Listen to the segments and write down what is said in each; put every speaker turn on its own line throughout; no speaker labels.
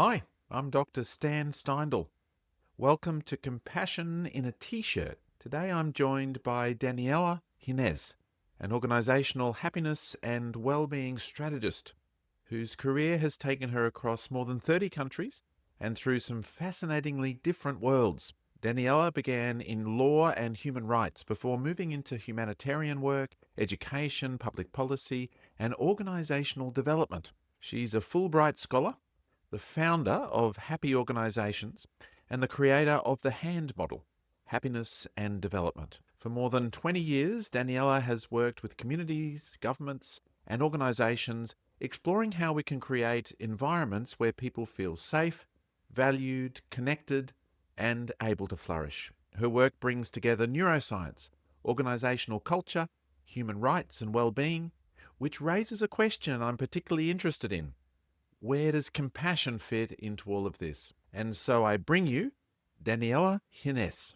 Hi, I'm Dr. Stan Steindl. Welcome to Compassion in a T-shirt. Today I'm joined by Daniela Jinés, an organisational happiness and wellbeing strategist whose career has taken her across more than 30 countries and through some fascinatingly different worlds. Daniela began in law and human rights before moving into humanitarian work, education, public policy, and organisational development. She's a Fulbright scholar, the founder of Happy Organisations, and the creator of the HAND model, Happiness and Development. For more than 20 years, Daniela has worked with communities, governments, and organisations exploring how we can create environments where people feel safe, valued, connected, and able to flourish. Her work brings together neuroscience, organisational culture, human rights, and well-being, which raises a question I'm particularly interested in. Where does compassion fit into all of this? And so I bring you Daniela Jinés.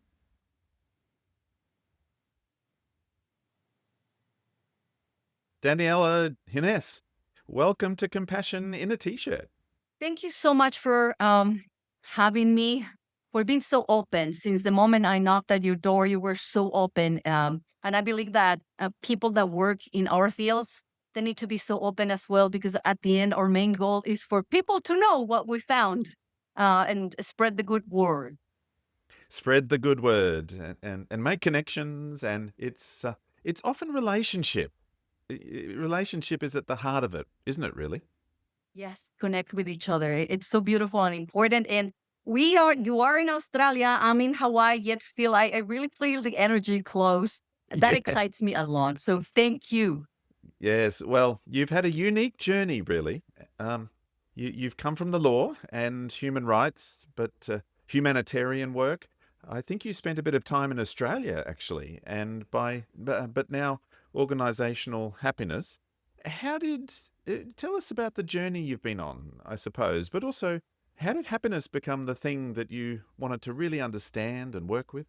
Daniela Jinés, welcome to Compassion in a T-shirt.
Thank you so much for having me, for being so open. Since the moment I knocked at your door, you were so open. And I believe that people that work in our fields, they need to be so open as well, because at the end, our main goal is for people to know what we found and spread the good word.
Spread the good word and make connections, and it's often relationship. Relationship is at the heart of it, isn't it really?
Yes, connect with each other. It's so beautiful and important. And you are in Australia, I'm in Hawaii, yet still, I really feel the energy close. That
Yeah.
excites me a lot. So thank you.
Yes, well, you've had a unique journey, really. Um, you've come from the law and human rights, but humanitarian work. I think you spent a bit of time in Australia, actually, and but now organisational happiness. How did tell us about the journey you've been on, I suppose, but also how did happiness become the thing that you wanted to really understand and work with?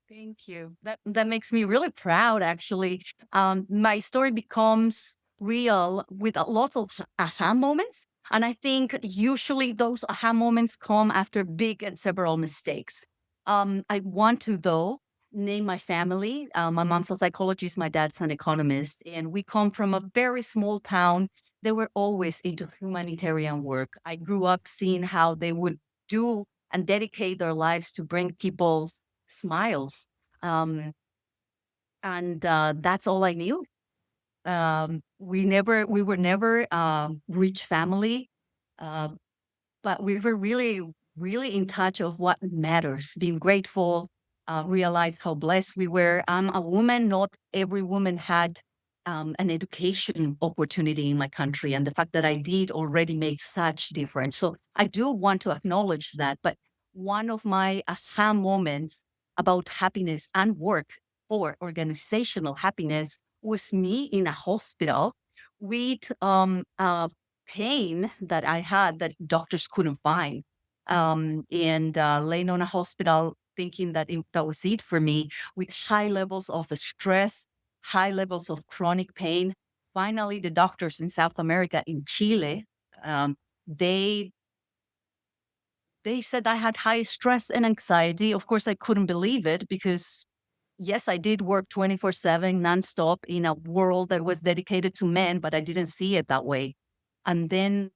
Thank you. That makes me really proud, actually. My story becomes real with a lot of aha moments. And I think usually those aha moments come after big and several mistakes. I want to, though, name my family. My mom's a psychologist, my dad's an economist, and we come from a very small town. They were always into humanitarian work. I grew up seeing how they would do and dedicate their lives to bring people smiles. Um, and That's all I knew. We were never rich family, uh, but we were really, really in touch of what matters, being grateful, realize how blessed we were. I'm a woman. Not every woman had an education opportunity in my country. And the fact that I did already made such difference. So I do want to acknowledge that. But one of my aha moments about happiness and work for organizational happiness was me in a hospital with pain that I had that doctors couldn't find. And laying on a hospital thinking that was it for me, with high levels of stress, high levels of chronic pain. Finally, the doctors in South America, in Chile, um, they they said I had high stress and anxiety. Of course, I couldn't believe it because yes, I did work 24/7 nonstop in a world that was dedicated to men, but I didn't see it that way. And then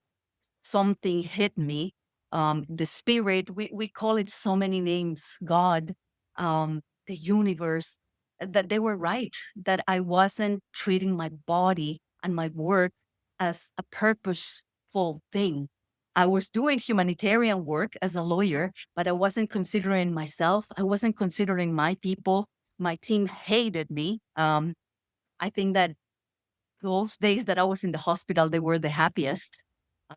something hit me. The spirit, we call it so many names, God, the universe, that they were right, that I wasn't treating my body and my work as a purposeful thing. I was doing humanitarian work as a lawyer, but I wasn't considering myself. I wasn't considering my people. My team hated me. I think that those days that I was in the hospital, they were the happiest.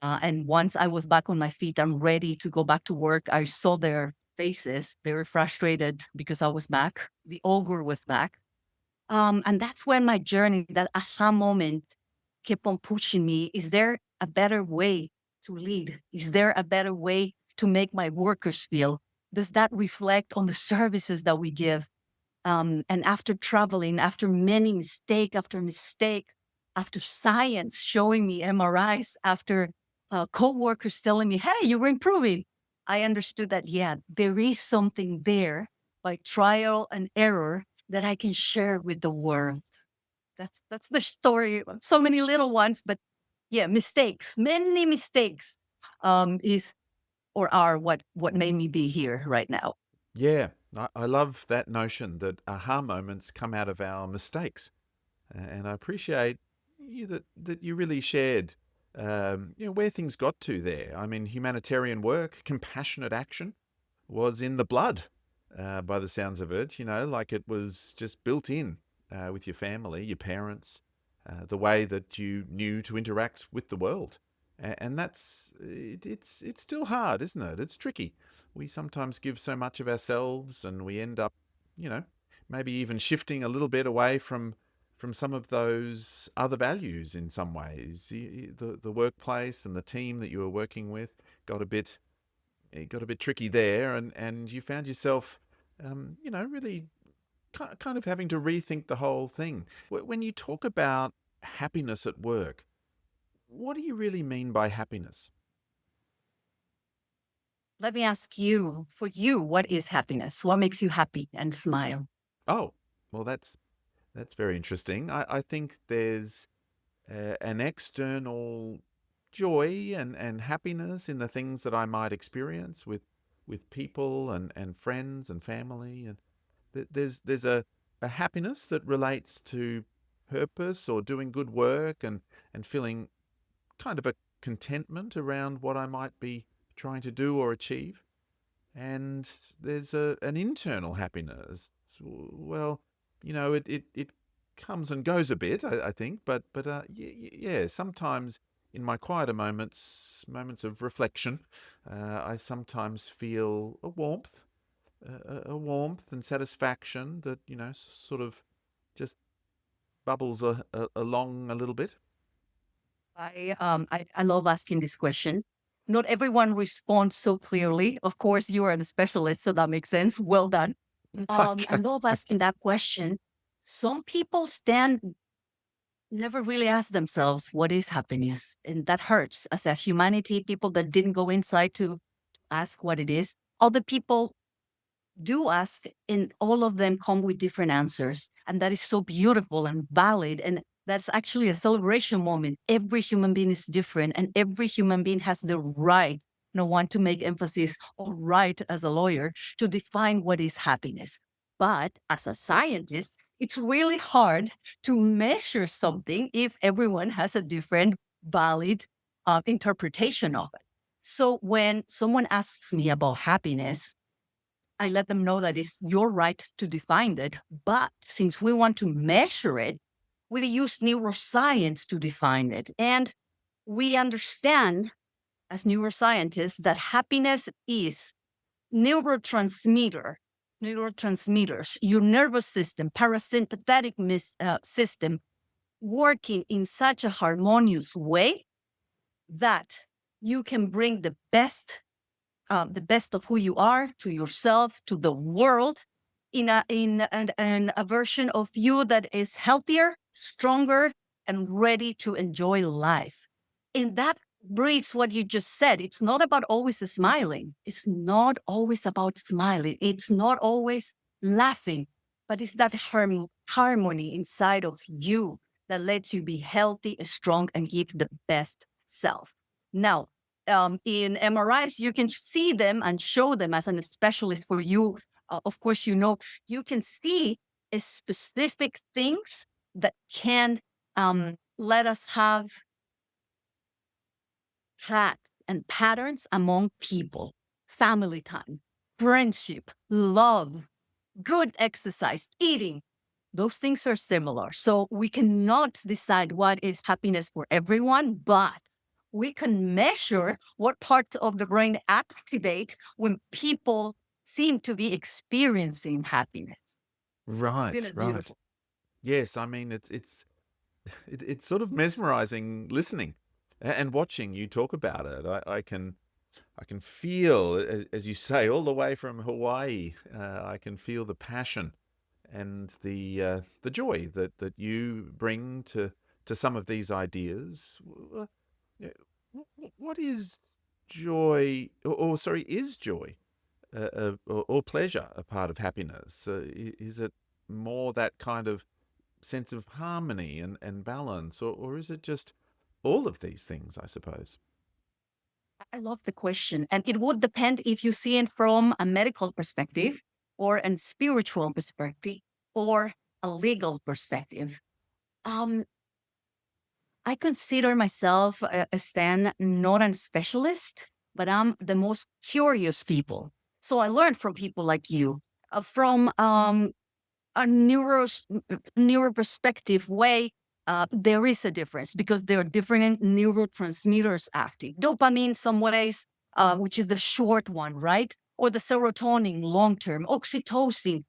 And once I was back on my feet, I'm ready to go back to work. I saw their faces. They were frustrated because I was back. The ogre was back. And that's when my journey, that aha moment, kept on pushing me. Is there a better way to lead? Is there a better way to make my workers feel? Does that reflect on the services that we give? And after traveling, after many mistake after mistake, after science showing me MRIs, after co-workers telling me, hey, you were improving, I understood that, yeah, there is something there by trial and error that I can share with the world. That's the story. So many little ones, but yeah, mistakes, many mistakes, is or are what made me be here right now.
Yeah, I love that notion that aha moments come out of our mistakes. And I appreciate that you really shared where things got to there. I mean, humanitarian work, compassionate action was in the blood by the sounds of it, like it was just built in with your family, your parents, the way that you knew to interact with the world. And it's still hard, isn't it? It's tricky. We sometimes give so much of ourselves, and we end up, you know, maybe even shifting a little bit away from some of those other values in some ways. The workplace and the team that you were working with got a bit it got a bit tricky there, and you found yourself, really kind of having to rethink the whole thing. When you talk about happiness at work, what do you really mean by happiness?
Let me ask you, for you, what is happiness? What makes you happy and smile?
Oh, well, that's very interesting. I think there's an external joy and happiness in the things that I might experience with people and friends and family, and there's a happiness that relates to purpose or doing good work and feeling kind of a contentment around what I might be trying to do or achieve. And there's an internal happiness. Well, it comes and goes a bit, I think, but yeah, sometimes in my quieter moments of reflection, I sometimes feel a warmth and satisfaction that sort of just bubbles along a little bit.
I love asking this question. Not everyone responds so clearly. Of course, you are a specialist, so that makes sense. Well done. I
Okay.
love asking that question. Some people never really ask themselves what is happiness, and that hurts. As a humanity, people that didn't go inside to ask what it is. Other people do ask, and all of them come with different answers. And that is so beautiful and valid. And that's actually a celebration moment. Every human being is different, and every human being has the right, no one to make emphasis on right as a lawyer, to define what is happiness. But as a scientist, it's really hard to measure something if everyone has a different valid interpretation of it. So when someone asks me about happiness, I let them know that it's your right to define it. But since we want to measure it, we use neuroscience to define it. And we understand as neuroscientists that happiness is neurotransmitter, neurotransmitters, your nervous system, parasympathetic system working in such a harmonious way that you can bring the best of who you are to yourself, to the world, in a version of you that is healthier, stronger, and ready to enjoy life. And that briefs what you just said. It's not about always smiling. It's not always about smiling. It's not always laughing, but it's that harmony inside of you that lets you be healthy, strong, and give the best self. Now, in MRIs, you can see them and show them as a specialist for you. Of course, you can see specific things that can let us have tracks and patterns among people, family time, friendship, love, good exercise, eating. Those things are similar. So we cannot decide what is happiness for everyone, but we can measure what parts of the brain activate when people seem to be experiencing happiness. Isn't
Right,
it
right.
beautiful?
Yes, I mean it's sort of mesmerizing listening and watching you talk about it. I can feel, as you say, all the way from Hawaii. I can feel the passion and the joy that you bring to some of these ideas. What is joy, or sorry, is joy or pleasure a part of happiness? Is it more that kind of sense of harmony and balance, or is it just all of these things, I suppose?
I love the question. And it would depend if you see it from a medical perspective or a spiritual perspective or a legal perspective. Um, I consider myself a Stan, not a specialist, but I'm the most curious people. So I learned from people like you, from a neuro perspective way. There is a difference because there are different neurotransmitters acting. Dopamine, some ways, which is the short one, right? Or the serotonin, long term, oxytocin.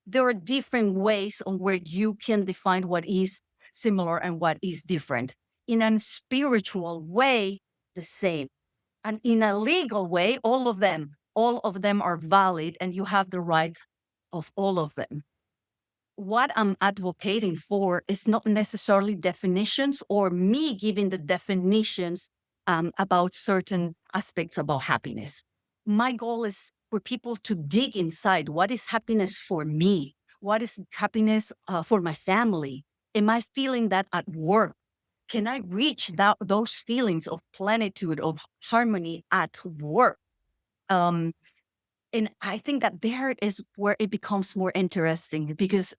There are different ways on where you can define what is similar and what is different. In a spiritual way, the same. And in a legal way, all of them are valid, and you have the right of all of them. What I'm advocating for is not necessarily definitions or me giving the definitions about certain aspects about happiness. My goal is for people to dig inside what is happiness for me? What is happiness for my family? Am I feeling that at work? Can I reach those feelings of plenitude, of harmony at work? Um, and I think that there is where it becomes more interesting because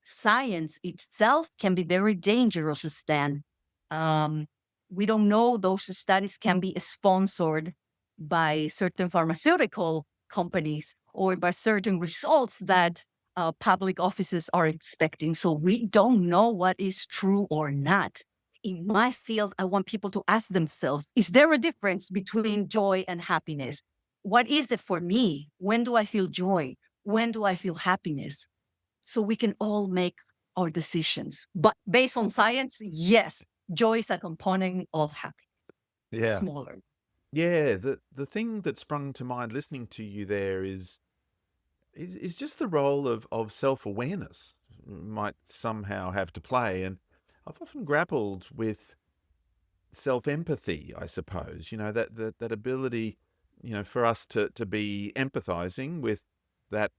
science itself can be very dangerous, Stan. Um, we don't know those studies can be sponsored by certain pharmaceutical companies or by certain results that public offices are expecting. So we don't know what is true or not. In my field, I want people to ask themselves, is there a difference between joy and happiness? What is it for me? When do I feel joy? When do I feel happiness? So we can all make our decisions. But based on science, yes, joy is a component of happiness,
Yeah.
smaller.
Yeah, the thing that sprung to mind listening to you there is just the role of self awareness might somehow have to play, and I've often grappled with self empathy. I suppose that ability, for us to be empathizing with that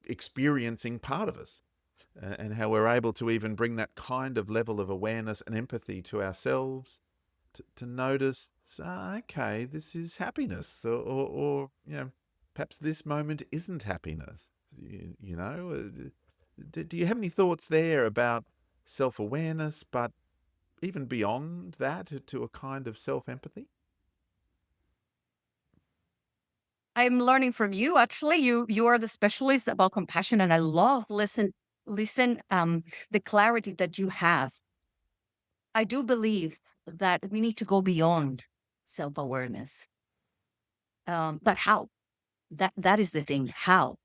experiencing part of us, and how we're able to even bring that kind of level of awareness and empathy to ourselves to notice, okay, this is happiness, or perhaps this moment isn't happiness. Do you have any thoughts there about self awareness, but even beyond that, to a kind of self empathy?
I'm learning from you. Actually, you are the specialist about compassion, and I love listen the clarity that you have. I do believe that we need to go beyond self awareness. But how? That is the thing. How?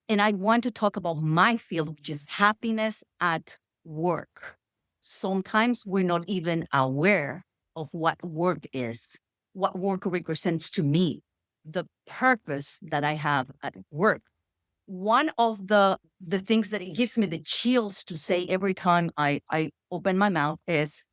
And I want to talk about my field, which is happiness at work. Sometimes we're not even aware of what work is, what work represents to me, the purpose that I have at work. One of the things that it gives me the chills to say every time I open my mouth is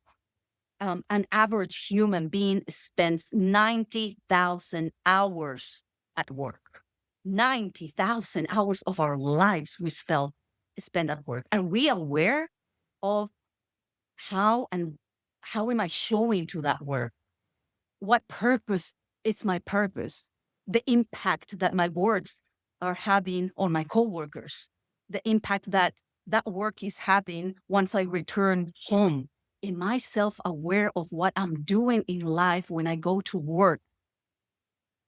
an average human being spends 90,000 hours at work. 90,000 hours of our lives we spend at work. Are we aware of how and how am I showing to that work? What purpose is my purpose? The impact that my words are having on my coworkers, the impact that that work is having once I return home. Am I self aware of what I'm doing in life when I go to work?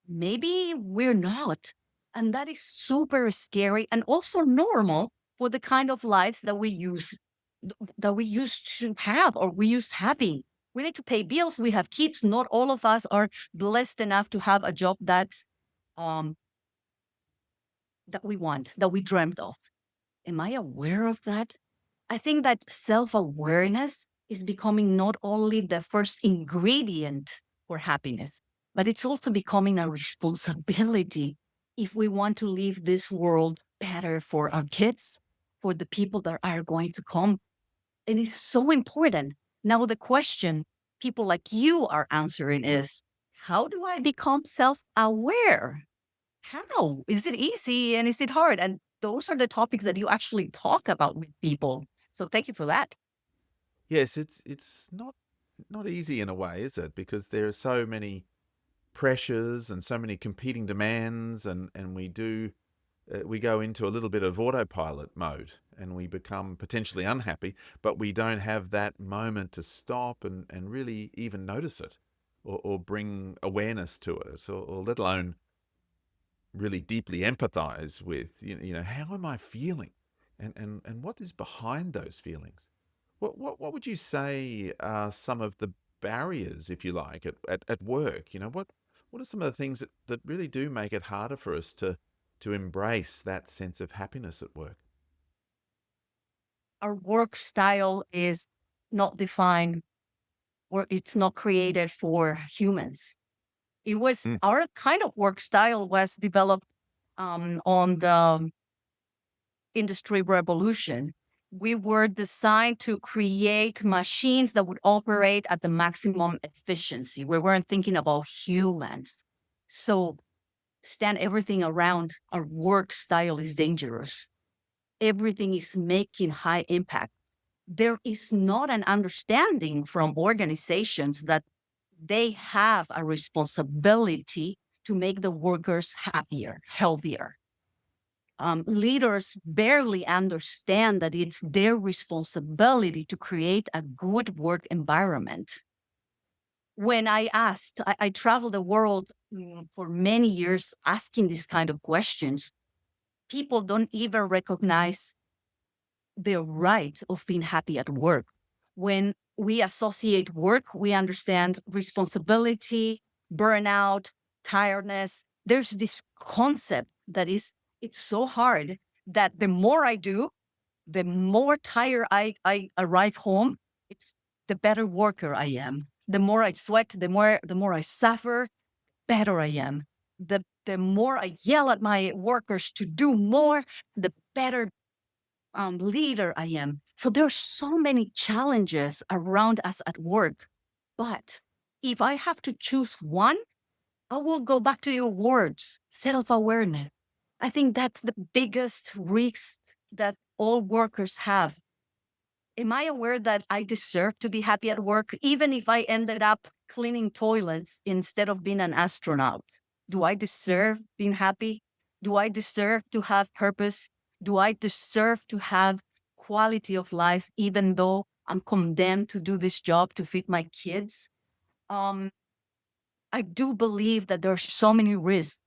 Maybe we're not. And that is super scary and also normal for the kind of lives that we used to have or we used having. We need to pay bills. We have kids. Not all of us are blessed enough to have a job um that we want, that we dreamt of. Am I aware of that? I think that self-awareness is becoming not only the first ingredient for happiness, but it's also becoming a responsibility if we want to leave this world better for our kids, for the people that are going to come. And it's so important. Now, the question people like you are answering is, how do I become self-aware? How? Is it easy and is it hard? And those are the topics that you actually talk about with people. So thank you for that.
Yes, it's not easy in a way, is it? Because there are so many pressures and so many competing demands, and we go into a little bit of autopilot mode, and we become potentially unhappy, but we don't have that moment to stop and really even notice it, or bring awareness to it, or let alone really deeply empathize with, how am I feeling, and what is behind those feelings. What would you say are some of the barriers, if you like, at work? What are some of the things that really do make it harder for us to embrace that sense of happiness at work?
Our work style is not defined or it's not created for humans. It was
Mm.
our kind of work style was developed on the industry revolution. We were designed to create machines that would operate at the maximum efficiency. We weren't thinking about humans. So, stand everything around our work style is dangerous. Everything is making high impact. There is not an understanding from organizations that they have a responsibility to make the workers happier, healthier. Leaders barely understand that it's their responsibility to create a good work environment. When I traveled the world for many years asking these kind of questions. People don't even recognize the right of being happy at work. When we associate work, we understand responsibility, burnout, tiredness. There's this concept that it's so hard that the more I do, the more tired I arrive home, it's the better worker I am. The more I sweat, the more I suffer, better I am. The more I yell at my workers to do more, the better leader I am. So there's so many challenges around us at work. But if I have to choose one, I will go back to your words, self-awareness. I think that's the biggest risk that all workers have. Am I aware that I deserve to be happy at work, even if I ended up cleaning toilets instead of being an astronaut? Do I deserve being happy? Do I deserve to have purpose? Do I deserve to have quality of life, even though I'm condemned to do this job to feed my kids? Um, I do believe that there's so many risks,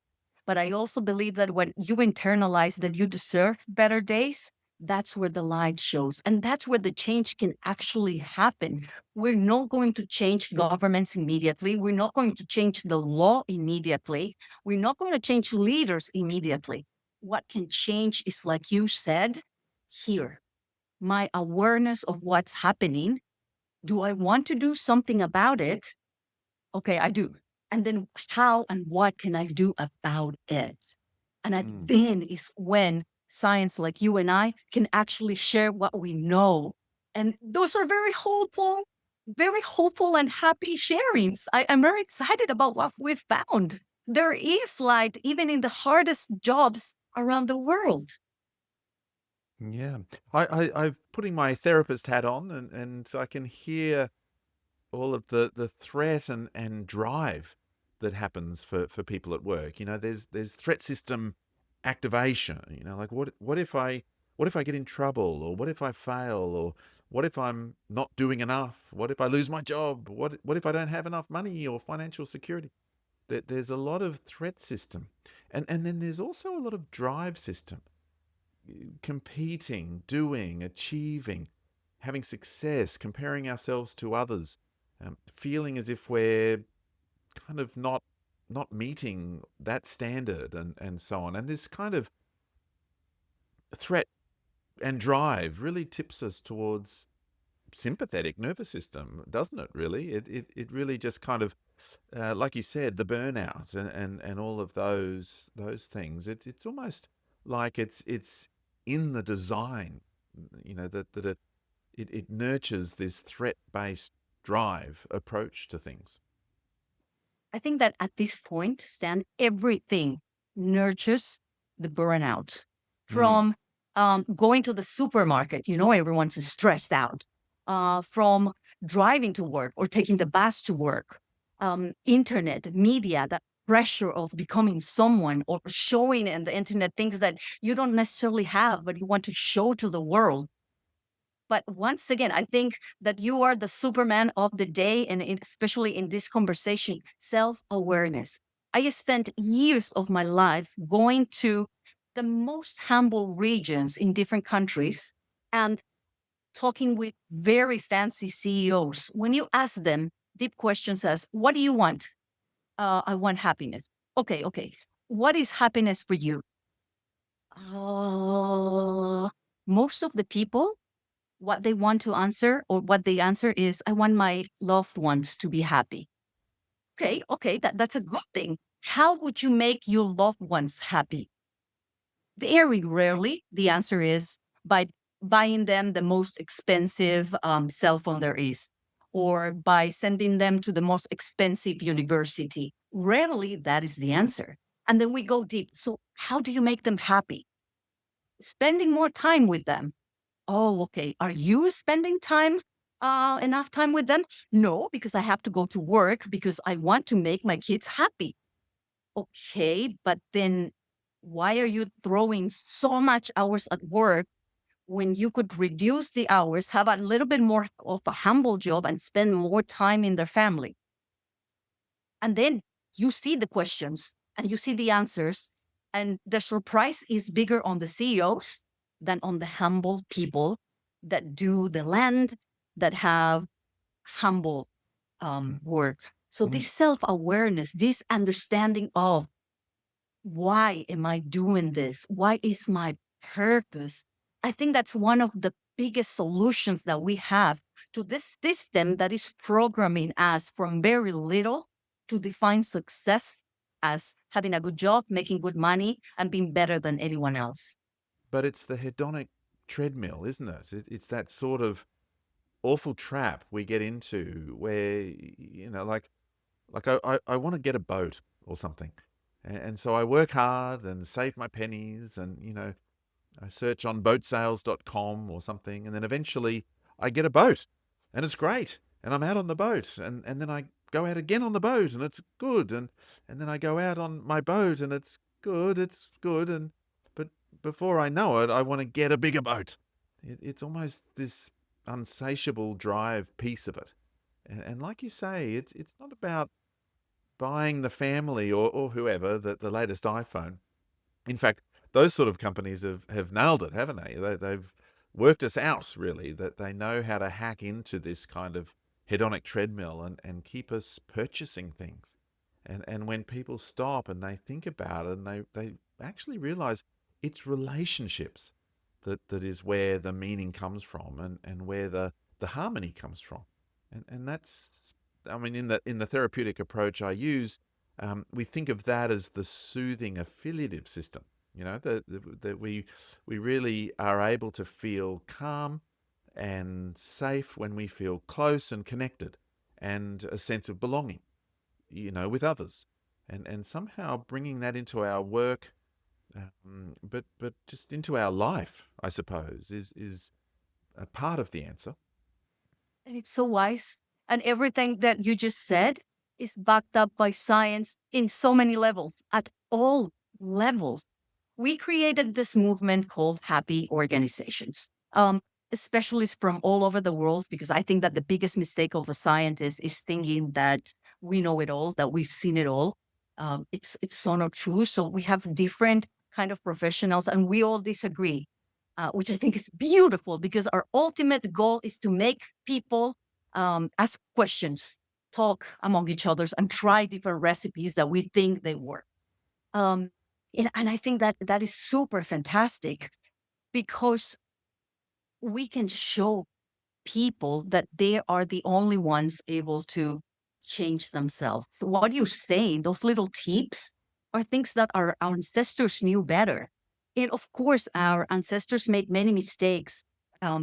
but I also believe that when you internalize that you deserve better days, that's where the light shows. And that's where the change can actually happen. We're not going to change governments immediately. We're not going to change the law immediately. We're not going to change leaders immediately. What can change is, like you said, here, my awareness of what's happening. Do I want to do something about it? Okay, I do. And then how and what can I do about it? And
Mm.
then is when science like you and I can actually share what we know. And those are very hopeful and happy sharings. I'm very excited about what we've found. There is light even in the hardest jobs around the world.
Yeah, I'm putting my therapist hat on, and I can hear all of the threat and drive that happens for people at work. There's threat system activation. Like what if I get in trouble, or what if I fail, or what if I'm not doing enough? What if I lose my job? What if I don't have enough money or financial security? There's a lot of threat system, and then there's also a lot of drive system, competing, doing, achieving, having success, comparing ourselves to others, feeling as if we're kind of not meeting that standard, and so on. And this kind of threat and drive really tips us towards sympathetic nervous system, doesn't it? Really, it really just kind of, like you said, the burnout and all of those things. It's almost like it's in the design, that it nurtures this threat based drive approach to things?
I think that at this point, Stan, everything nurtures the burnout.
Mm.
From going to the supermarket, everyone's stressed out. From driving to work or taking the bus to work. Internet, media, that pressure of becoming someone or showing in the internet things that you don't necessarily have, but you want to show to the world. But once again, I think that you are the Superman of the day, and especially in this conversation, self awareness. I spent years of my life going to the most humble regions in different countries and talking with very fancy CEOs. When you ask them deep questions as, what do you want? I want happiness. Okay. What is happiness for you? Most of the people, what they want to answer or what they answer is, I want my loved ones to be happy. Okay, that's a good thing. How would you make your loved ones happy? Very rarely, the answer is by buying them the most expensive cell phone there is, or by sending them to the most expensive university. Rarely that is the answer. And then we go deep. So, how do you make them happy? Spending more time with them. Oh, okay. Are you spending enough time with them? No, because I have to go to work because I want to make my kids happy. Okay, but then why are you throwing so much hours at work when you could reduce the hours, have a little bit more of a humble job and spend more time in their family? And then you see the questions and you see the answers, and the surprise is bigger on the CEOs than on the humble people that do the land, that have humble work. So,
Mm.
this self awareness, this understanding of why am I doing this? Why is my purpose? I think that's one of the biggest solutions that we have to this system that is programming us from very little to define success as having a good job, making good money, and being better than anyone else.
But it's the hedonic treadmill, isn't it? It's that sort of awful trap we get into where, I want to get a boat or something. And so I work hard and save my pennies and, I search on boatsales.com or something. And then eventually I get a boat and it's great. And I'm out on the boat. And then I go out again on the boat and it's good. And then I go out on my boat and it's good. It's good. But before I know it, I want to get a bigger boat. It's almost this unsatiable drive piece of it. And like you say, it's not about buying the family or whoever the latest iPhone. In fact, those sort of companies have nailed it, haven't they? They've worked us out, really, that they know how to hack into this kind of hedonic treadmill and keep us purchasing things. And when people stop and they think about it and they actually realize it's relationships that is where the meaning comes from and where the harmony comes from. And that's, I mean, in the therapeutic approach I use, we think of that as the soothing affiliative system. That we really are able to feel calm and safe when we feel close and connected, and a sense of belonging, with others, and somehow bringing that into our work, but just into our life, I suppose, is a part of the answer.
And it's so wise. And everything that you just said is backed up by science in so many levels, at all levels. We created this movement called happy organizations, specialists from all over the world, because I think that the biggest mistake of a scientist is thinking that we know it all, that we've seen it all. It's so not true. So we have different kind of professionals, and we all disagree, which I think is beautiful because our ultimate goal is to make people ask questions, talk among each others, and try different recipes that we think they work. Um, and I think that that is super fantastic because we can show people that they are the only ones able to change themselves. So what you say, those little tips are things that our ancestors knew better. And of course, our ancestors made many mistakes,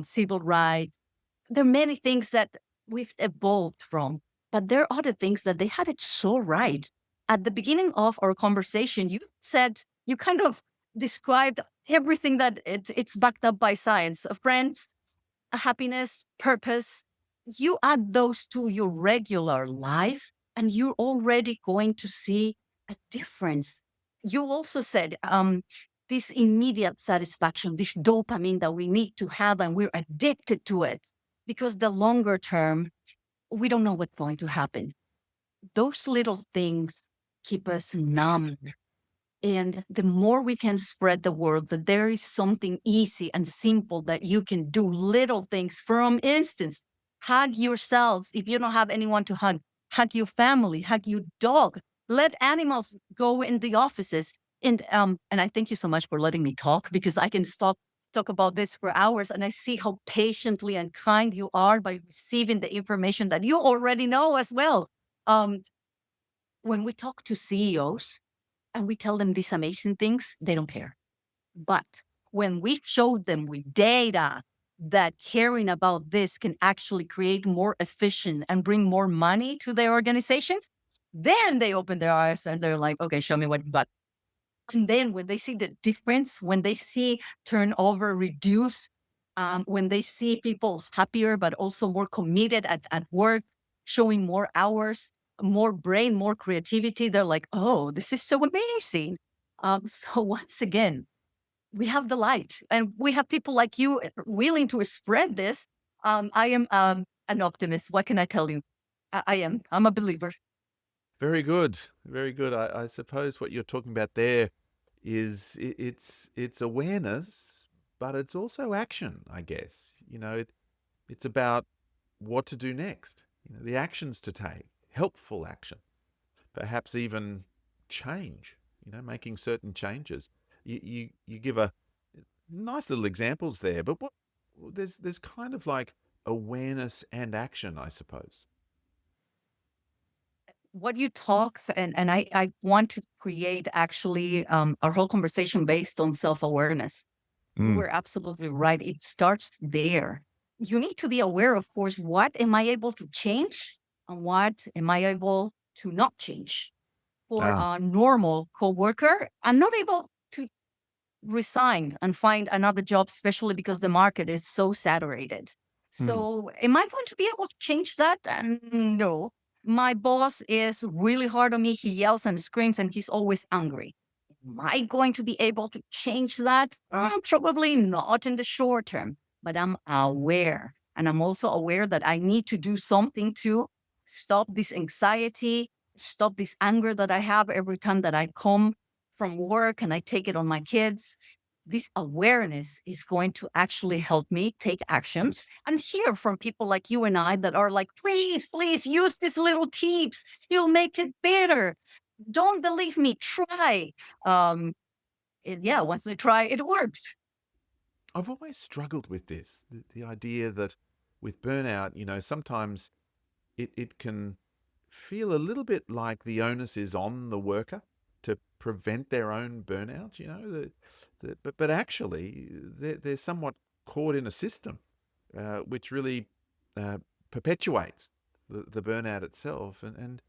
civil rights. There are many things that we've evolved from. But there are other things that they had it so right. At the beginning of our conversation, you said, you kind of described everything that it's backed up by science. Friends, happiness, purpose, you add those to your regular life, and you're already going to see a difference. You also said this immediate satisfaction, this dopamine that we need to have, and we're addicted to it because the longer term, we don't know what's going to happen. Those little things keep us numb, and the more we can spread the word that there is something easy and simple that you can do, little things. For instance, hug yourselves. If you don't have anyone to hug your family, hug your dog. Let animals go in the offices. And I thank you so much for letting me talk, because I can stop talk about this for hours, and I see how patiently and kind you are by receiving the information that you already know as well. Um, when we talk to CEOs, and we tell them these amazing things, they don't care. But when we show them with data that caring about this can actually create more efficient and bring more money to their organizations, then they open their eyes and they're like, okay, show me what you got. And then when they see the difference, when they see turnover reduce, when they see people happier, but also more committed at work, showing more hours, more brain, more creativity, they're like, oh, this is so amazing. So once again, we have the light, and we have people like you willing to spread this. I am an optimist. What can I tell you? I am. I'm a believer.
Very good, very good. I suppose what you're talking about there is it's awareness, but it's also action. I guess it's about what to do next. The actions to take, helpful action, perhaps even change. Making certain changes. You give a nice little examples there, but there's kind of like awareness and action, I suppose.
What you talk, and I want to create actually our whole conversation based on self-awareness. You
Mm.
were absolutely right. It starts there. You need to be aware, of course, what am I able to change and what am I able to not change. For
Ah.
a normal coworker, I'm not able to resign and find another job, especially because the market is so saturated.
Mm.
So, am I going to be able to change that? And no, my boss is really hard on me. He yells and screams, and he's always angry. Am I going to be able to change that? Probably not in the short term, but I'm aware. And I'm also aware that I need to do something to stop this anxiety, stop this anger that I have every time that I come from work and I take it on my kids. This awareness is going to actually help me take actions and hear from people like you and I that are like, please, please use these little tips. You'll make it better. Don't believe me, try. Um, yeah, once they try, it works.
I've always struggled with this, the idea that with burnout, sometimes it can feel a little bit like the onus is on the worker to prevent their own burnout, but actually they're somewhat caught in a system which really uh, perpetuates the burnout itself. And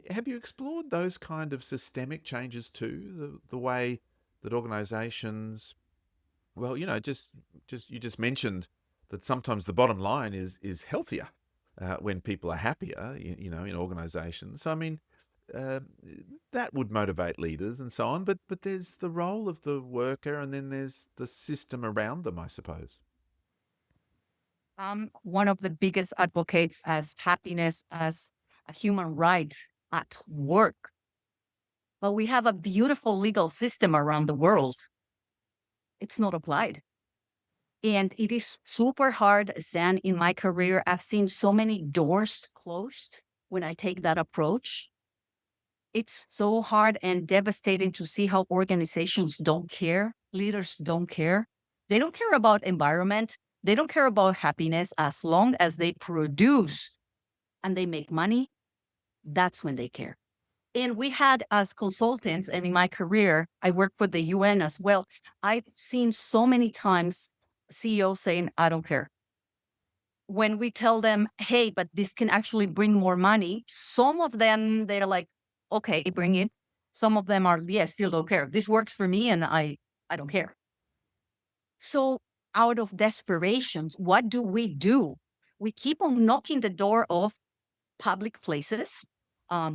have you explored those kind of systemic changes too? The way that organizations, well, just you just mentioned that sometimes the bottom line is healthier when people are happier, in organizations. So, I mean, uh, that would motivate leaders and so on. But there's the role of the worker, and then there's the system around them, I suppose.
I'm one of the biggest advocates as happiness as a human right at work. But we have a beautiful legal system around the world. It's not applied. And it is super hard. Then in my career, I've seen so many doors closed when I take that approach. It's so hard and devastating to see how organizations don't care, leaders don't care. They don't care about environment. They don't care about happiness as long as they produce and they make money. That's when they care. And we had as consultants, and in my career, I worked for the UN as well. I've seen so many times CEOs saying, I don't care. when we tell them, hey, but this can actually bring more money, some of them, they're like, okay, bring it. Some of them are, yeah, still don't care. This works for me and I don't care. So out of desperation, what do? We keep on knocking the door of public places,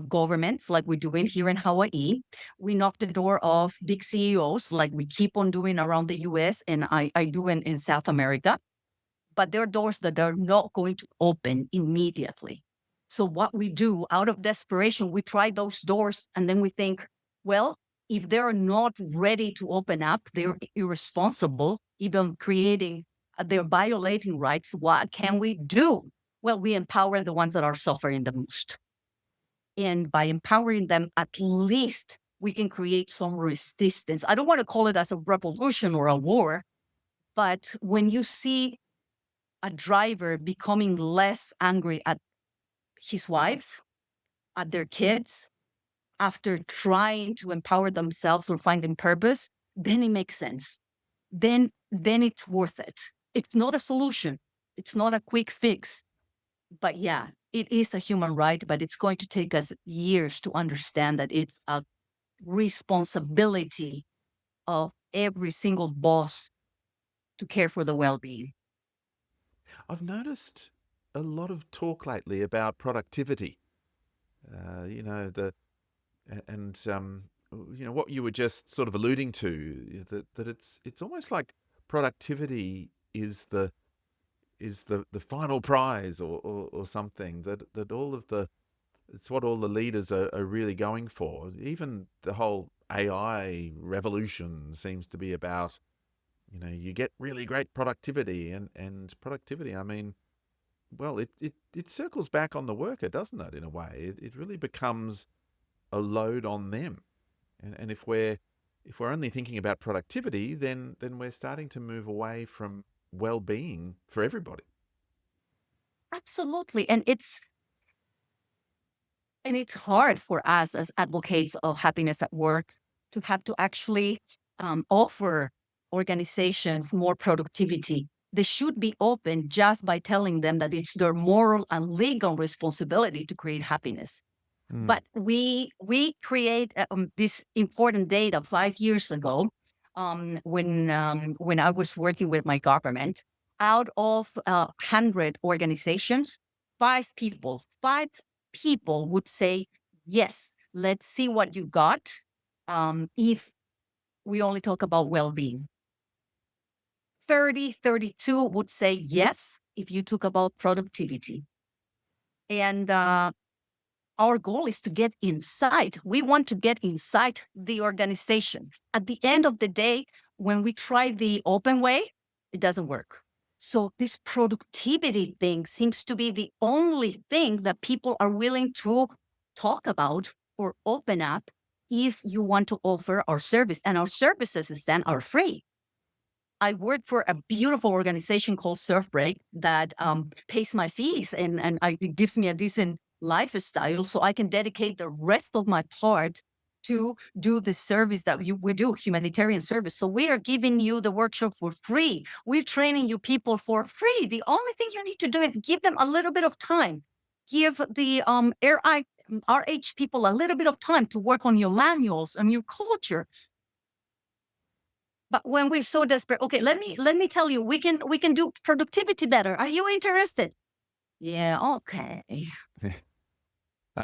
governments, like we're doing here in Hawaii. We knock the door of big CEOs, like we keep on doing around the US and I do in South America. But there are doors that are not going to open immediately. So what we do out of desperation, we try those doors and then we think, well, if they're not ready to open up, they're irresponsible, even creating, they're violating rights. What can we do? Well, we empower the ones that are suffering the most. And by empowering them, at least we can create some resistance. I don't want to call it as a revolution or a war, but when you see a driver becoming less angry at his wife, at their kids, after trying to empower themselves or finding purpose, then it makes sense. Then it's worth it. It's not a solution. It's not a quick fix. But yeah, it is a human right, but it's going to take us years to understand that it's a responsibility of every single boss to care for the well-being.
I've noticed a lot of talk lately about productivity. You know the and you know what you were just sort of alluding to, that it's almost like productivity is the final prize, or something, that all of the it's what all the leaders are really going for. Even the whole AI revolution seems to be about, you get really great productivity, and productivity, I mean, well, it circles back on the worker, doesn't it, in a way? It really becomes a load on them. And if we're only thinking about productivity, then we're starting to move away from well-being for everybody.
Absolutely. And it's hard for us as advocates of happiness at work to have to actually offer organizations more productivity. They should be open just by telling them that it's their moral and legal responsibility to create happiness.
Mm.
But we create this important data 5 years ago, when I was working with my government. Out of 100 organizations, five people would say, yes, let's see what you got. If we only talk about well-being, 32 would say yes if you talk about productivity. And our goal is to get inside. We want to get inside the organization. At the end of the day, when we try the open way, it doesn't work. So this productivity thing seems to be the only thing that people are willing to talk about or open up if you want to offer our service. And our services then are free. I work for a beautiful organization called Surf Break that pays my fees and it gives me a decent lifestyle, so I can dedicate the rest of my part to do the service that we do, humanitarian service. So we are giving you the workshop for free. We're training you people for free. The only thing you need to do is give them a little bit of time. Give the RH people a little bit of time to work on your manuals and your culture. But when we're so desperate, okay, let me tell you, we can do productivity better. Are you interested? Yeah, okay.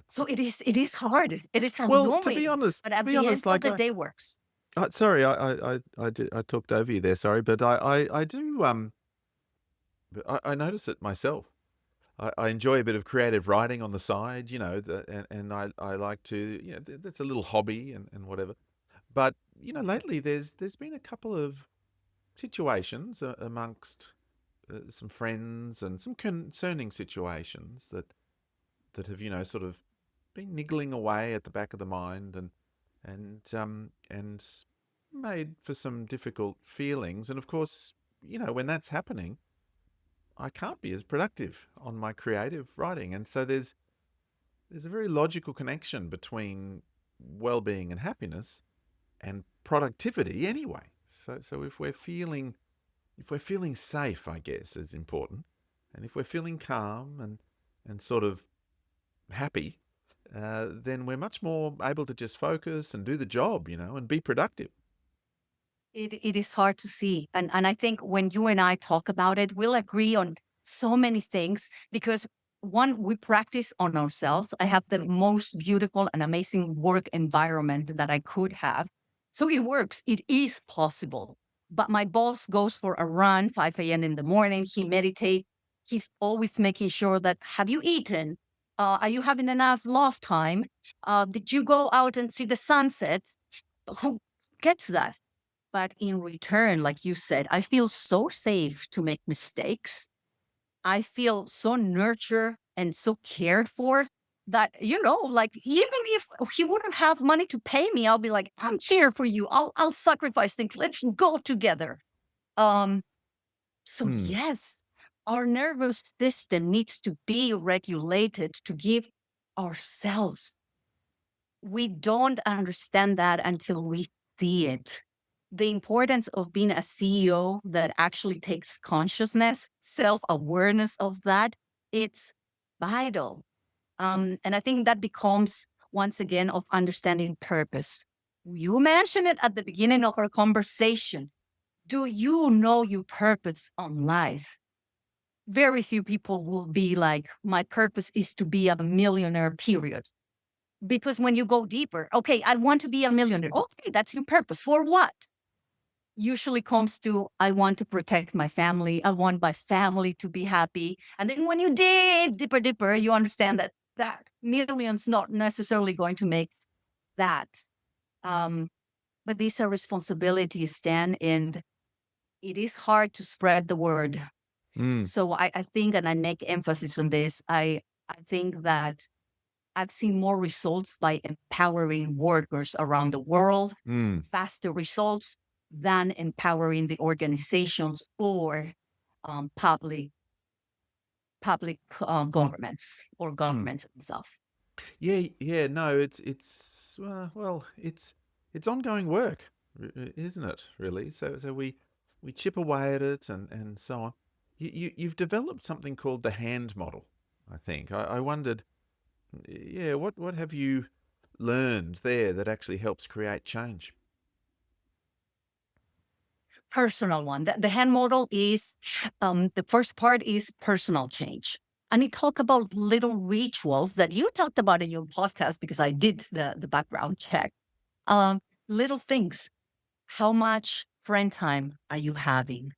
So it is hard. It is
Well, to be
annoying.
honest,
But
to
at
be
the end
honest,
of
like
the day works.
sorry, I talked over you there. Sorry, but I do I notice it myself. I enjoy a bit of creative writing on the side, and I like to, that's a little hobby, and whatever. But lately there's been a couple of situations amongst some friends, and some concerning situations that have, sort of been niggling away at the back of the mind, and made for some difficult feelings. And of course, when that's happening, I can't be as productive on my creative writing. And so there's a very logical connection between well-being and happiness and productivity anyway. So if we're feeling safe, I guess, is important. And if we're feeling calm and sort of happy, then we're much more able to just focus and do the job, and be productive.
It is hard to see. And I think when you and I talk about it, we'll agree on so many things because one, we practice on ourselves. I have the most beautiful and amazing work environment that I could have. So it works. It is possible. But my boss goes for a run 5 a.m. in the morning. He meditates. He's always making sure that have you eaten? Are you having enough love time? Did you go out and see the sunset? Who gets that? But in return, like you said, I feel so safe to make mistakes. I feel so nurtured and so cared for that, like even if he wouldn't have money to pay me, I'll be like, I'm here for you. I'll sacrifice things. Let's go together. Um, so
Hmm.
yes, our nervous system needs to be regulated to give ourselves. We don't understand that until we see it. The importance of being a CEO that actually takes consciousness, self-awareness of that, it's vital. And I think that becomes once again of understanding purpose. You mentioned it at the beginning of our conversation. Do you know your purpose on life? Very few people will be like, my purpose is to be a millionaire, period. Because when you go deeper, okay, I want to be a millionaire. Okay, that's your purpose. For what? Usually comes to, I want to protect my family. I want my family to be happy. And then when you dig deeper, you understand that that million's not necessarily going to make that. Um, but these are responsibilities, Stan, and it is hard to spread the word.
Hmm.
So I think, and I make emphasis on this, I think that I've seen more results by empowering workers around the world,
Hmm.
faster results than empowering the organizations or public governments or
Hmm.
governments themselves.
Yeah, yeah, no, it's well, it's ongoing work, isn't it? Really. So we chip away at it and so on. You've developed something called the hand model. I think I wondered, yeah, what have you learned there that actually helps create change?
Personal one. The hand model is the first part is personal change. And it talk about little rituals that you talked about in your podcast because I did the background check. Um, Little things. How much friend time are you having?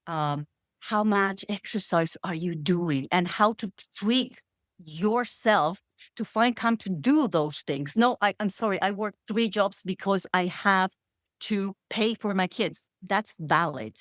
um, how much exercise are you doing and how to treat yourself to find time to do those things. No, I'm sorry, I work 3 jobs because I have to pay for my kids. That's valid.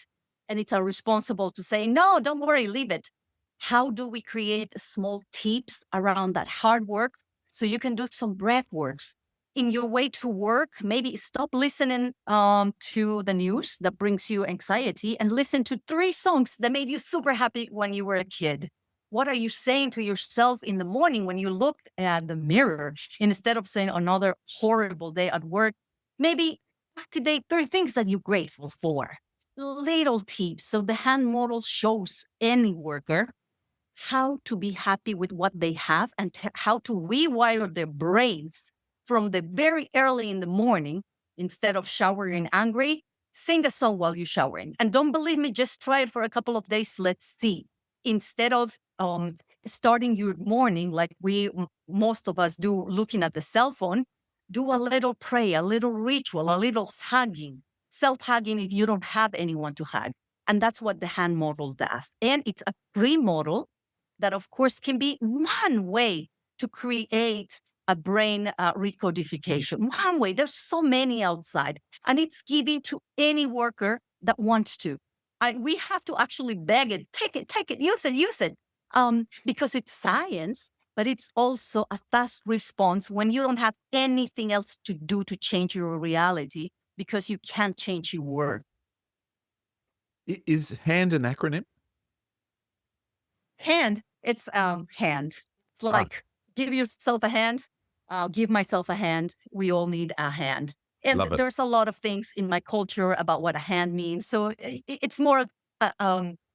And it's our responsible to say, no, don't worry, leave it. How do we create small tips around that hard work so you can do some breath works? In your way to work, maybe stop listening to the news that brings you anxiety and listen to 3 songs that made you super happy when you were a kid. What are you saying to yourself in the morning when you look at the mirror instead of saying another horrible day at work? Maybe activate 3 things that you're grateful for. Little tips. So the hand model shows any worker how to be happy with what they have and how to rewire their brains from the very early in the morning. Instead of showering angry, sing a song while you're showering. And don't believe me, just try it for a couple of days. Let's see. Instead of starting your morning like most of us do, looking at the cell phone, do a little pray, a little ritual, a little hugging, self-hugging if you don't have anyone to hug. And that's what the hand model does. And it's a free model that, of course, can be one way to create a brain recodification. One way. There's so many outside, and it's given to any worker that wants to. We have to actually beg it, take it, use it, because it's science, but it's also a fast response when you don't have anything else to do to change your reality because you can't change your world.
Is hand an acronym?
Hand, it's hand. It's
Ah,
like give yourself a hand, give myself a hand. We all need a hand. And
love it.
there's a lot of things in my culture about what a hand means. So it's more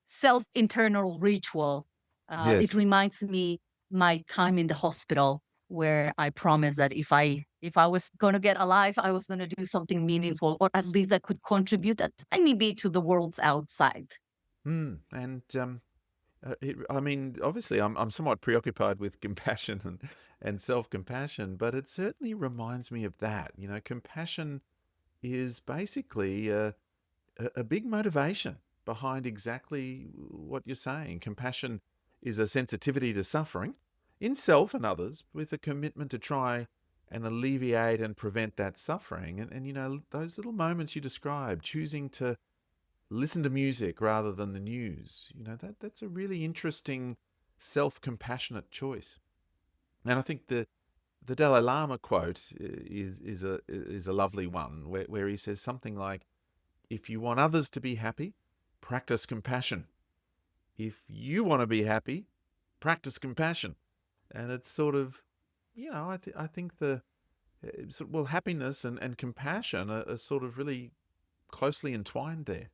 self-internal ritual. It
Yes.
reminds me my time in the hospital where I promised that if I was going to get alive, I was going to do something meaningful, or at least that could contribute a tiny bit to the world outside.
And I mean, obviously, I'm somewhat preoccupied with compassion and self-compassion, but it certainly reminds me of that. You know, compassion is basically a big motivation behind exactly what you're saying. Compassion is a sensitivity to suffering in self and others, with a commitment to try and alleviate and prevent that suffering. And you know, those little moments you described, choosing to listen to music rather than the news, you know, that's a really interesting self-compassionate choice. And I think the Dalai Lama quote is a lovely one where he says something like, if you want others to be happy, practice compassion. If you want to be happy, practice compassion. And it's sort of, you know, I think well, happiness and compassion are sort of really closely entwined there.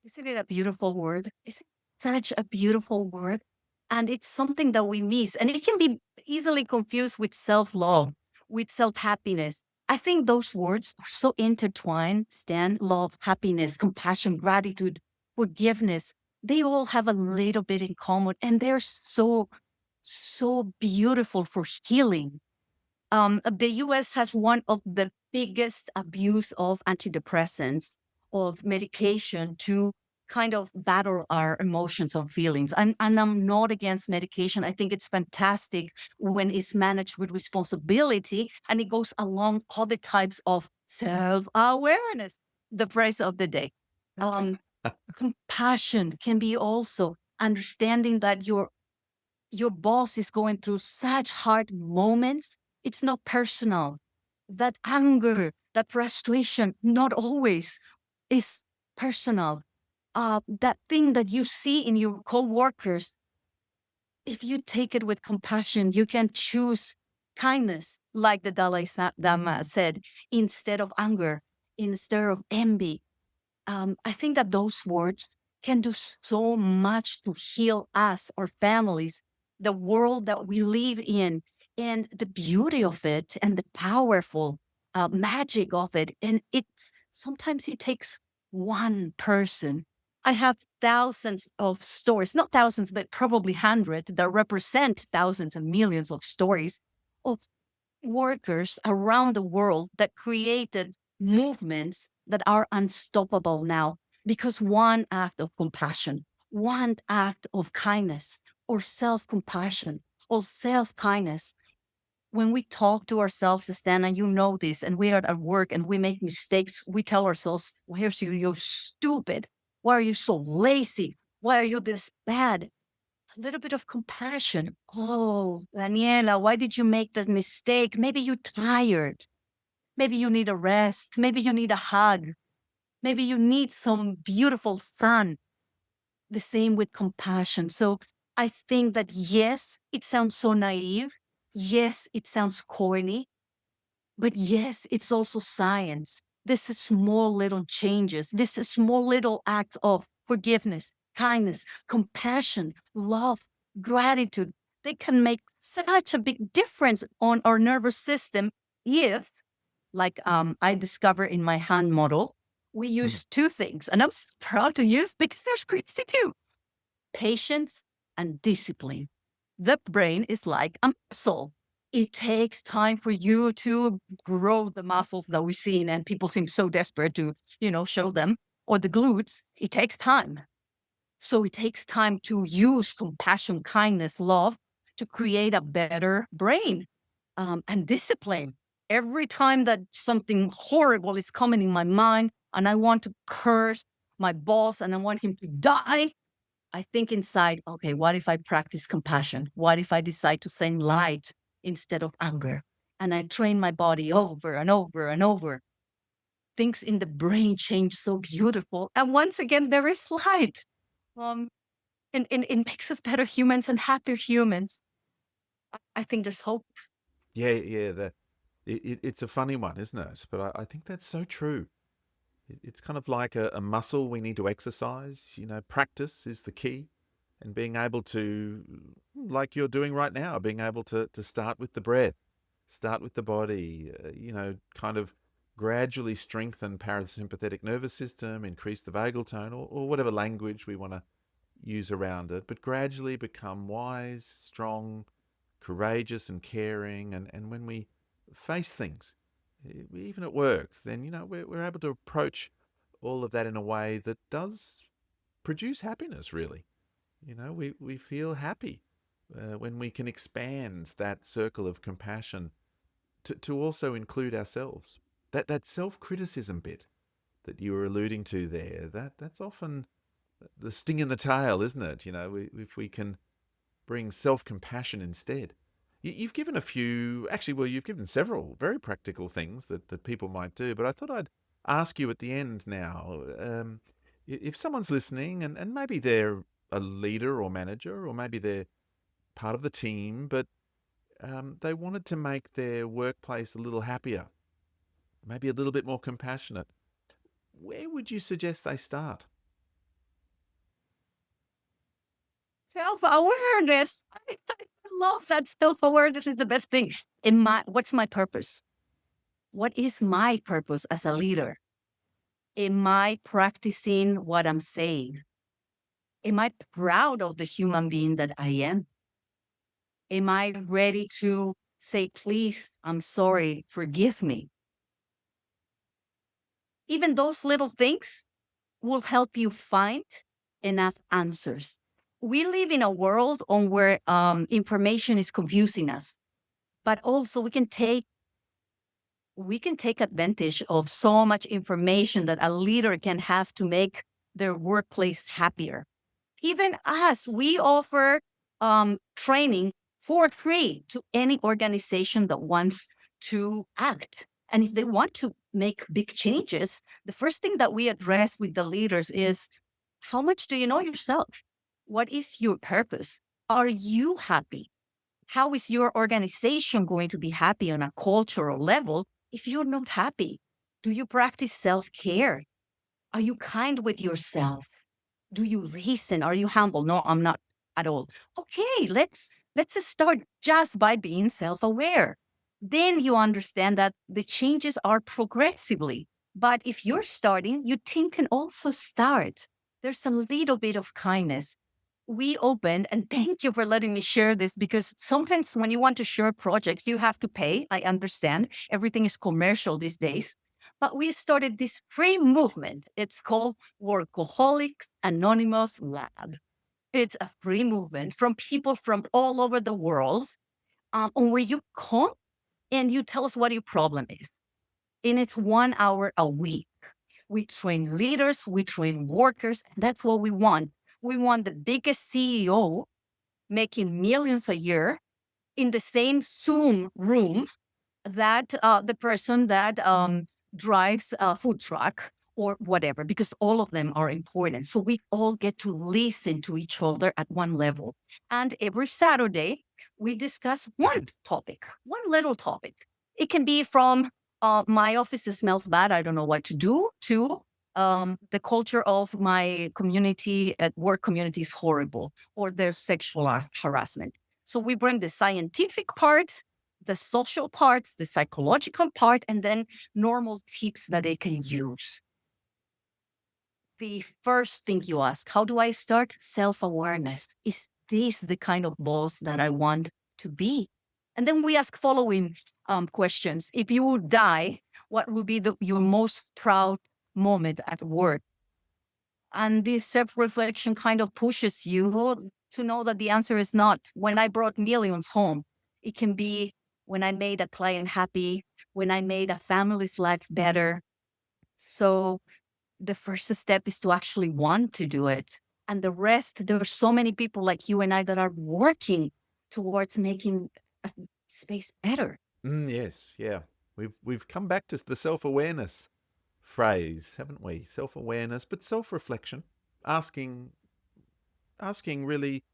Isn't it a beautiful word? It's such a beautiful word. And it's something that we miss. And it can be easily confused with self love, with self happiness. I think those words are so intertwined: stand, love, happiness, compassion, gratitude, forgiveness. They all have a little bit in common, and they're so beautiful for healing. The US has one of the biggest abuse of antidepressants, of medication to kind of battle our emotions and feelings. And I'm not against medication. I think it's fantastic when it's managed with responsibility and it goes along other types of self awareness, the phrase of the day. Um, Compassion can be also understanding that your boss is going through such hard moments. It's not personal. That anger, that frustration, not always is personal. That thing that you see in your coworkers, if you take it with compassion, you can choose kindness, like the Lama said, instead of anger, instead of envy. I think that those words can do so much to heal us, our families, the world that we live in, and the beauty of it, and the powerful magic of it. And it's sometimes it takes one person. I have thousands of stories, not thousands, but probably hundreds that represent thousands and millions of stories of workers around the world that created movements that are unstoppable now because one act of compassion, one act of kindness or self compassion or self kindness. When we talk to ourselves, Stan, and you know this, and we are at work and we make mistakes, we tell ourselves, why are you stupid? Why are you so lazy? Why are you this bad? A little bit of compassion. Oh, Daniela, why did you make this mistake? Maybe you're tired. Maybe you need a rest. Maybe you need a hug. Maybe you need some beautiful sun. The same with compassion. So I think that yes, it sounds so naive. Yes, it sounds corny. But yes, it's also science. This is small little changes. This is small little acts of forgiveness, kindness, compassion, love, gratitude. They can make such a big difference on our nervous system if, like I discover in my hand model, we
Hmm.
use two things. And I'm so proud to use because there's great to do: patience and discipline. The brain is like a muscle. It takes time for you to grow the muscles that we see, and people seem so desperate to, show them, or the glutes. It takes time. So it takes time to use compassion, kindness, love to create a better brain, and discipline. Every time that something horrible is coming in my mind and I want to curse my boss and I want him to die, I think inside, okay, what if I practice compassion? What if I decide to send light instead of anger? And I train my body over and over and over. Things in the brain change so beautiful. And once again, there is light. Um, and it makes us better humans and happier humans. I think there's hope.
Yeah, yeah. It's a funny one, isn't it? But I think that's so true. It's kind of like a muscle we need to exercise. Practice is the key. And being able to, like you're doing right now, being able to start with the breath, start with the body, kind of gradually strengthen parasympathetic nervous system, increase the vagal tone, or whatever language we want to use around it, but gradually become wise, strong, courageous, and caring. And when we face things, even at work, then, we're able to approach all of that in a way that does produce happiness, really. We feel happy when we can expand that circle of compassion to also include ourselves. That self-criticism bit that you were alluding to there, that's often the sting in the tail, isn't it? If we can bring self-compassion instead. You've given a few, actually, well, you've given several very practical things that people might do, but I thought I'd ask you at the end now, if someone's listening and maybe they're a leader or manager, or maybe they're part of the team, but they wanted to make their workplace a little happier, maybe a little bit more compassionate, where would you suggest they start?
Self-awareness. I love that. Self-awareness is the best thing. What's my purpose? What is my purpose as a leader? Am I practicing what I'm saying? Am I proud of the human being that I am? Am I ready to say, please, I'm sorry, forgive me? Even those little things will help you find enough answers. We live in a world on where information is confusing us, but also we can take advantage of so much information that a leader can have to make their workplace happier. Even us, we offer training for free to any organization that wants to act. And if they want to make big changes, the first thing that we address with the leaders is, how much do you know yourself? What is your purpose? Are you happy? How is your organization going to be happy on a cultural level if you're not happy? Do you practice self care? Are you kind with yourself? Do you reason? Are you humble? No, I'm not at all. Okay, let's start just by being self-aware. Then you understand that the changes are progressively. But if you're starting, your team can also start. There's a little bit of kindness. We opened, and thank you for letting me share this, because sometimes when you want to share projects, you have to pay. I understand everything is commercial these days. But we started this free movement. It's called Workaholics Anonymous Lab. It's a free movement from people from all over the world, on where you come and you tell us what your problem is. And it's 1 hour a week. We train leaders, we train workers. That's what we want. We want the biggest CEO making millions a year in the same Zoom room that the person that drives a food truck or whatever, because all of them are important. So we all get to listen to each other at one level. And every Saturday, we discuss one topic, one little topic. It can be from my office smells bad, I don't know what to do, to the culture of my community at work community is horrible, or there's sexual harassment. So we bring the scientific part, the social parts, the psychological part, and then normal tips that they can use. The first thing you ask, how do I start? Self-awareness. Is this the kind of boss that I want to be? And then we ask following questions. If you would die, what would be your most proud moment at work? And this self-reflection kind of pushes you to know that the answer is not when I brought millions home. It can be when I made a client happy, when I made a family's life better. So the first step is to actually want to do it. And the rest, there are so many people like you and I that are working towards making a space better.
Yes, yeah. We've come back to the self-awareness phrase, haven't we? Self-awareness, but self-reflection, asking really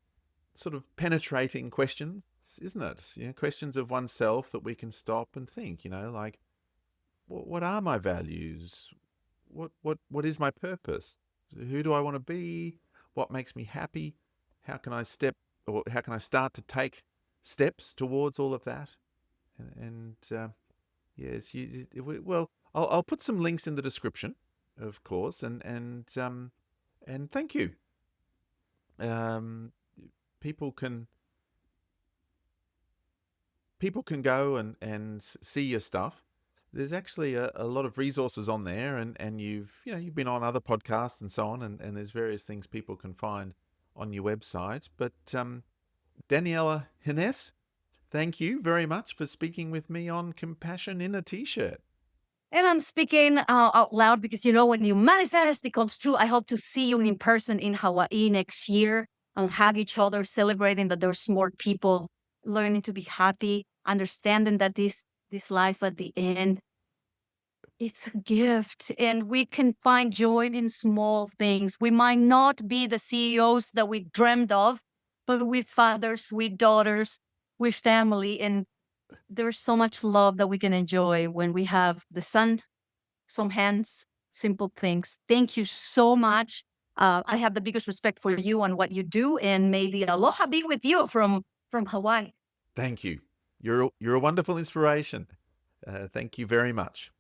sort of penetrating questions, isn't it? Questions of oneself that we can stop and think, like, what are my values? what is my purpose? Who do I want to be? What makes me happy? How can I how can I start to take steps towards all of that? And yes, well, I'll put some links in the description, of course, and thank you. Um, people can people can go and see your stuff. There's actually a lot of resources on there, and you've been on other podcasts and so on, and there's various things people can find on your website. But Daniela Jinés, thank you very much for speaking with me on Compassion in a T-shirt.
And I'm speaking out loud because, when you manifest, it comes true. I hope to see you in person in Hawaii next year and hug each other, celebrating that there's more people learning to be happy, understanding that this life at the end, it's a gift and we can find joy in small things. We might not be the CEOs that we dreamed of, but with fathers, with daughters, with family. And there's so much love that we can enjoy when we have the sun, some hands, simple things. Thank you so much. I have the biggest respect for you and what you do, and may the aloha be with you from Hawaii.
Thank you. You're a wonderful inspiration. Thank you very much.